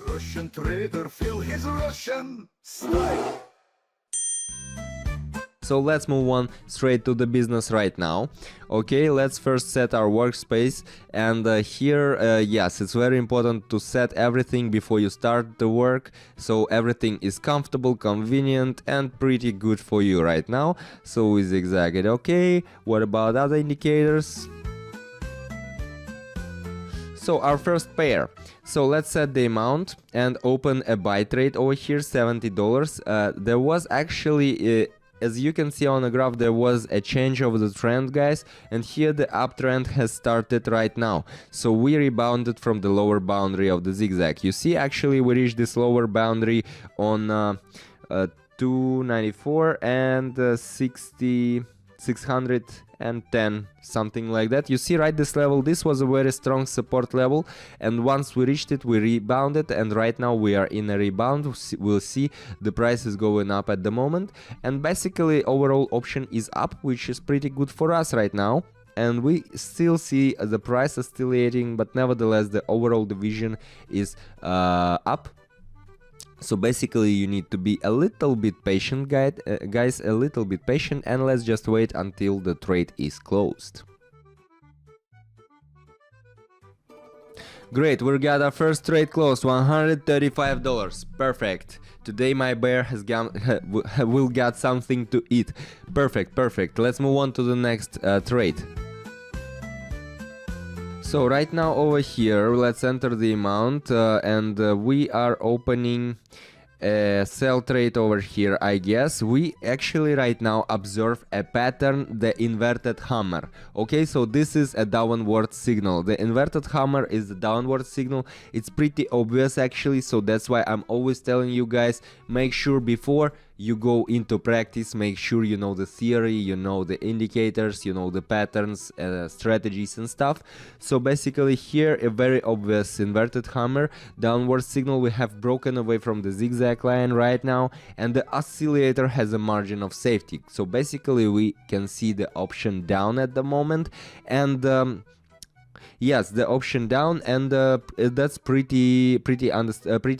Russian trader, feel his Russian style. So let's move on straight to the business right now. Okay, let's first set our workspace, and here, yes, it's very important to set everything before you start the work, so everything is comfortable, convenient, and pretty good for you right now. So we zigzag it. Okay, what about other indicators? So our first pair. So let's set the amount and open a buy trade over here, $70. There was actually as you can see on the graph, there was a change of the trend, guys, and here the uptrend has started right now. So we rebounded from the lower boundary of the zigzag. You see, actually we reached this lower boundary on 294 and 610, something like that. You see, right, this level, this was a very strong support level, and once we reached it, we rebounded, and right now we are in a rebound. We'll see the price is going up at the moment, and basically overall option is up, which is pretty good for us right now. And we still see the price oscillating, but nevertheless the overall division is up. So basically you need to be a little bit patient, guys, a little bit patient, and let's just wait until the trade is closed. Great, we got our first trade closed, $135. Perfect. Today my bear has will got something to eat. Perfect, perfect. Let's move on to the next trade. So right now over here, let's enter the amount, and we are opening a sell trade over here. I guess we actually right now observe a pattern, the inverted hammer. Okay, so this is a downward signal. The inverted hammer is the downward signal. It's pretty obvious actually, so that's why I'm always telling you guys, make sure before you go into practice, make sure you know the theory, you know the indicators, you know the patterns, strategies and stuff. So basically here a very obvious inverted hammer, downward signal. We have broken away from the zigzag line right now, and the oscillator has a margin of safety. So basically we can see the option down at the moment, and yes, the option down, and that's pretty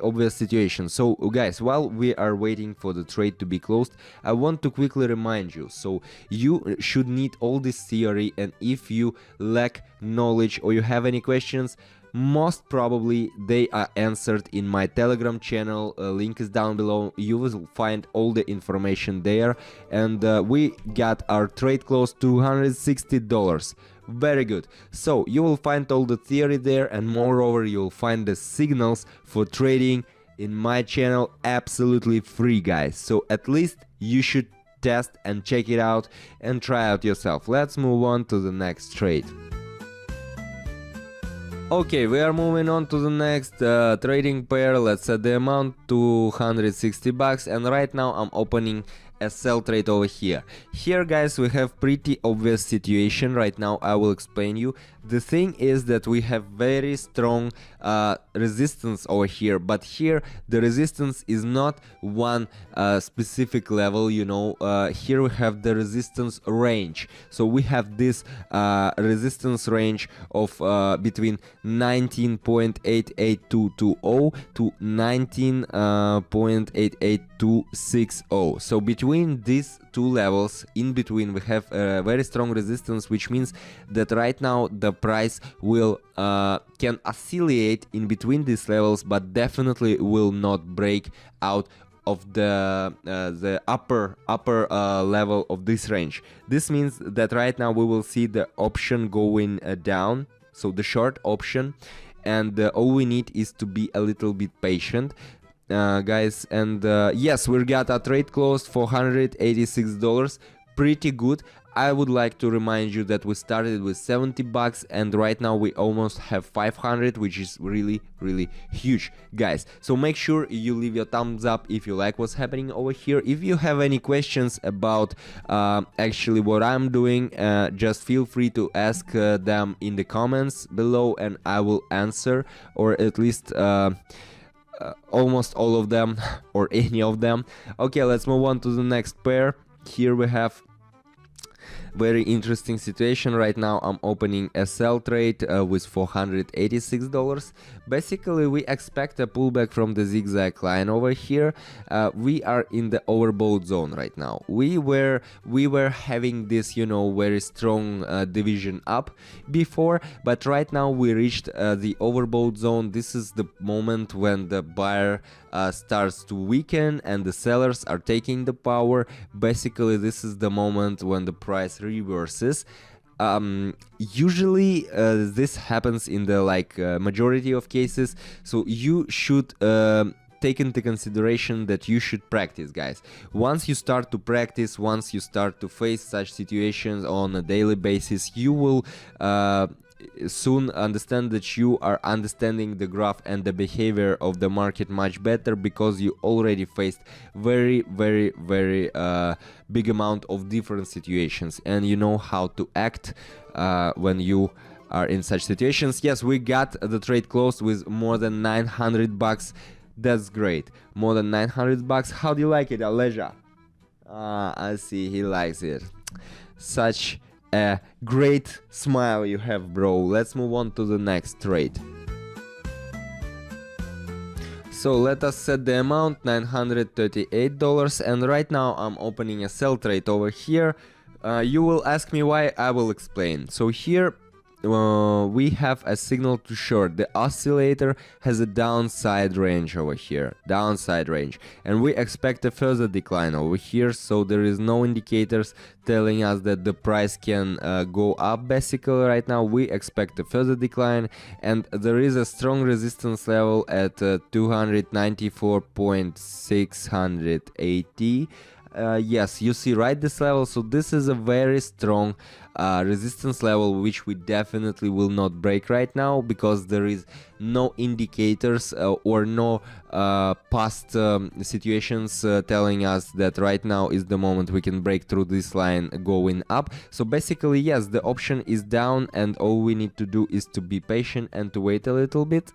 obvious situation. So guys, while we are waiting for the trade to be closed, I want to quickly remind you, so you should need all this theory, and if you lack knowledge or you have any questions, most probably they are answered in my Telegram channel. Link is down below. You will find all the information there, and we got our trade close, $260. Very good. So you will find all the theory there, and moreover you will find the signals for trading in my channel absolutely free, guys. So at least you should test and check it out and try out yourself. Let's move on to the next trade. Okay, we are moving on to the next trading pair. Let's set the amount to $160, and right now I'm opening a sell trade over here. Here, guys, we have pretty obvious situation right now. I will explain you. The thing is that we have very strong resistance over here, but here the resistance is not one specific level, you know. Here we have the resistance range. So we have this resistance range of between 19.88220 to 19.88260. So between these two levels, in between, we have a very strong resistance, which means that right now the price will can oscillate in between these levels, but definitely will not break out of the upper level of this range. This means that right now we will see the option going down, so the short option, and all we need is to be a little bit patient, guys. And yes, we got a trade closed for $186. Pretty good. I would like to remind you that we started with $70, and right now we almost have 500, which is really huge, guys. So make sure you leave your thumbs up if you like what's happening over here. If you have any questions about actually what I'm doing, just feel free to ask them in the comments below, and I will answer, or at least almost all of them or any of them. Okay, let's move on to the next pair. Here we have very interesting situation. Right now I'm opening a sell trade with $486. Basically we expect a pullback from the zigzag line over here. We are in the overbought zone right now. We were having this, you know, very strong division up before, but right now we reached the overbought zone. This is the moment when the buyer starts to weaken and the sellers are taking the power. Basically this is the moment when the price reverses. Usually this happens in the majority of cases, so you should take into consideration that you should practice, guys. Once you start to practice, once you start to face such situations on a daily basis, you will soon understand that you are understanding the graph and the behavior of the market much better, because you already faced very big amount of different situations and you know how to act when you are in such situations. Yes, we got the trade closed with more than $900. That's great. More than $900. How do you like it, Aleja? I see he likes it. Such a great smile you have, bro. Let's move on to the next trade. So let us set the amount, $938, and right now I'm opening a sell trade over here. You will ask me why, I will explain. So here we have a signal to short. The oscillator has a downside range over here, downside range, and we expect a further decline over here. So there is no indicators telling us that the price can go up. Basically right now we expect a further decline, and there is a strong resistance level at 294.680. Yes, you see right this level. So this is a very strong resistance level which we definitely will not break right now, because there is no indicators or no past situations telling us that right now is the moment we can break through this line going up. So basically yes, the option is down and all we need to do is to be patient and to wait a little bit.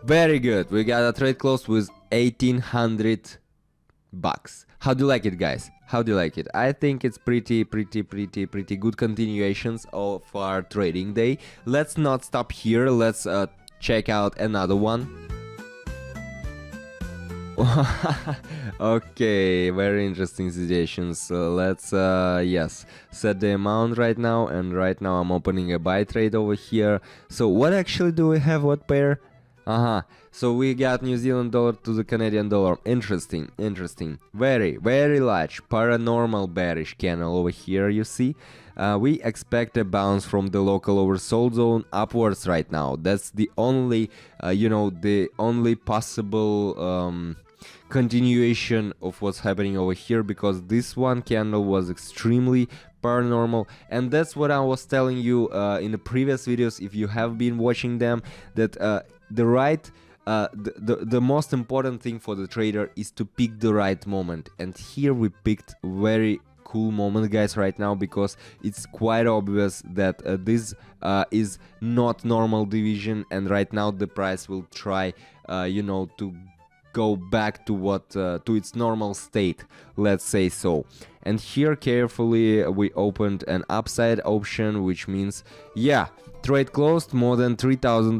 Very good. We got a trade close with $1,800. How do you like it, guys? How do you like it? I think it's pretty good continuations of our trading day. Let's not stop here. Let's check out another one. Okay, very interesting situations. Let's yes, set the amount right now, and right now I'm opening a buy trade over here. So what actually do we have? What pair? So we got New Zealand dollar to the Canadian dollar. Interesting. Very large paranormal bearish candle over here, you see. We expect a bounce from the local oversold zone upwards right now. That's the only, the only possible continuation of what's happening over here, because this one candle was extremely paranormal, and that's what I was telling you in the previous videos, if you have been watching them, that the most important thing for the trader is to pick the right moment, and here we picked very cool moment, guys, right now, because it's quite obvious that this is not normal division, and right now the price will try to go back to what to its normal state, let's say so. And here carefully we opened an upside option, which means yeah, trade closed more than $3,000,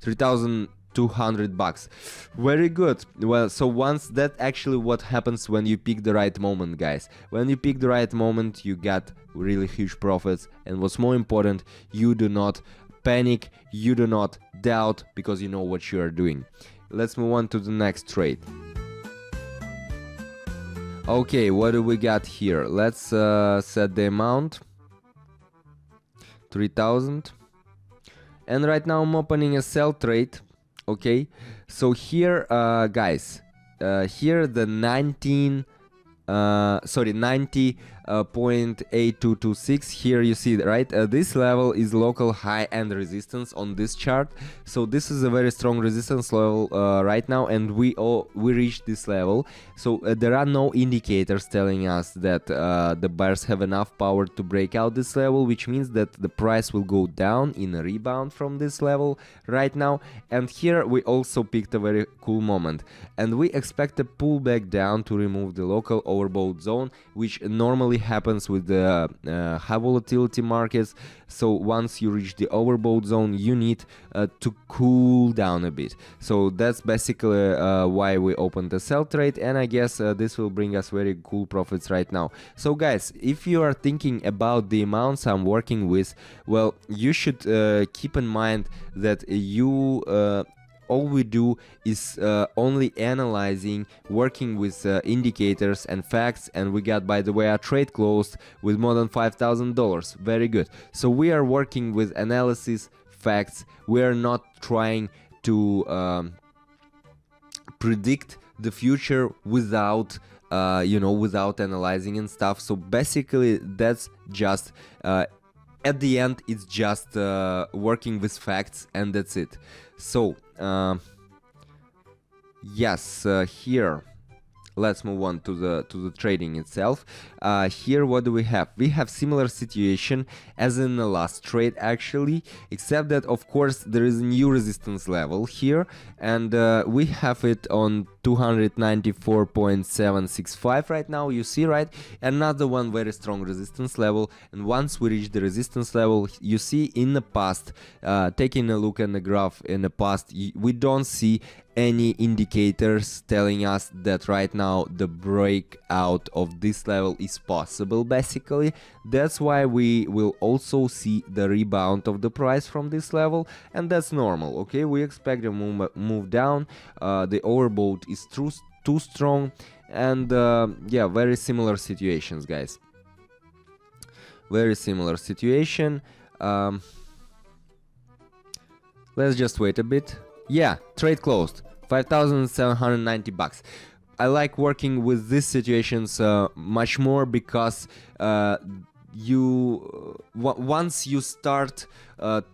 $3,200. Very good. Well, so once that actually what happens when you pick the right moment, guys. When you pick the right moment, you got really huge profits, and what's more important, you do not panic, you do not doubt, because you know what you are doing. Let's move on to the next trade. Okay, what do we got here? Let's set the amount, 3,000, and right now I'm opening a sell trade. Okay, so here here the 90 0.8226. Here you see, right, this level is local high and resistance on this chart, so this is a very strong resistance level right now, and we reached this level. So there are no indicators telling us that the buyers have enough power to break out this level, which means that the price will go down in a rebound from this level right now. And here we also picked a very cool moment, and we expect a pullback down to remove the local overbought zone, which normally happens with the high volatility markets. So once you reach the overbought zone, you need to cool down a bit. So that's basically why we opened the sell trade, and I guess this will bring us very cool profits right now. So guys, if you are thinking about the amounts I'm working with, well, you should keep in mind that you all we do is only analyzing, working with indicators and facts, and we got, by the way, our trade closed with more than $5,000. Very good. So we are working with analysis, facts. We are not trying to predict the future without without analyzing and stuff. So basically that's just at the end it's just working with facts, and that's it. So yes, here let's move on to the trading itself. Here what do we have? We have similar situation as in the last trade actually, except that of course there is a new resistance level here, and we have it on 294.765 right now, you see, right? Another one very strong resistance level, and once we reach the resistance level, you see in the past, taking a look at the graph in the past, we don't see any indicators telling us that right now the breakout of this level is possible. Basically, that's why we will also see the rebound of the price from this level, and that's normal. Okay, we expect a move down. The overbought is too strong, and yeah, very similar situations, guys. Very similar situation. Let's just wait a bit. Yeah, trade closed, 5,790 bucks. I like working with these situations much more because once you start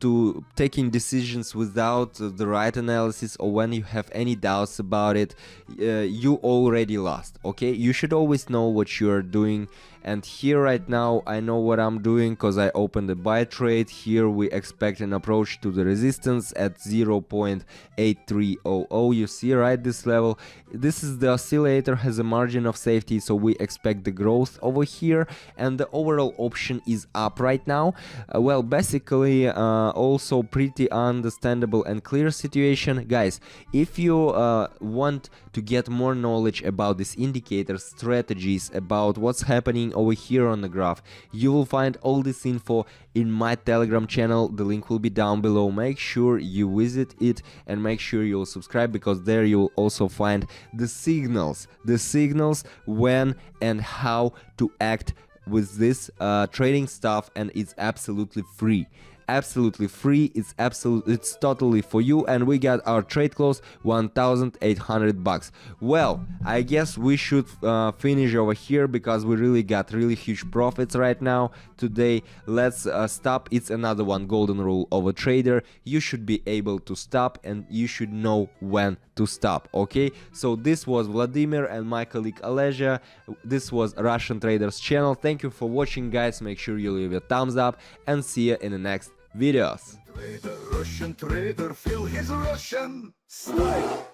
to taking decisions without the right analysis, or when you have any doubts about it, you already lost. Okay, you should always know what you are doing, and here right now I know what I'm doing because I opened a buy trade. Here we expect an approach to the resistance at 0.8300. you see, right, this level, this is the oscillator, has a margin of safety, so we expect the growth over here, and the overall option is up right now. Well, basically also pretty understandable and clear situation. Guys, if you want to get more knowledge about these indicators, strategies, about what's happening over here on the graph, you will find all this info in my Telegram channel. The link will be down below. Make sure you visit it, and make sure you'll subscribe, because there you'll also find the signals when and how to act with this trading stuff, and it's absolutely free. Absolutely free. It's totally for you, and we got our trade close 1,800 bucks. Well, I guess we should finish over here, because we really got really huge profits right now today. Let's stop. It's another one golden rule of a trader. You should be able to stop, and you should know when to stop. Okay, so this was Vladimir and my colleague Aleja. This was Russian Traders channel. Thank you for watching, guys. Make sure you leave a thumbs up, and see you in the next videos. Russian trader, feel his Russian style.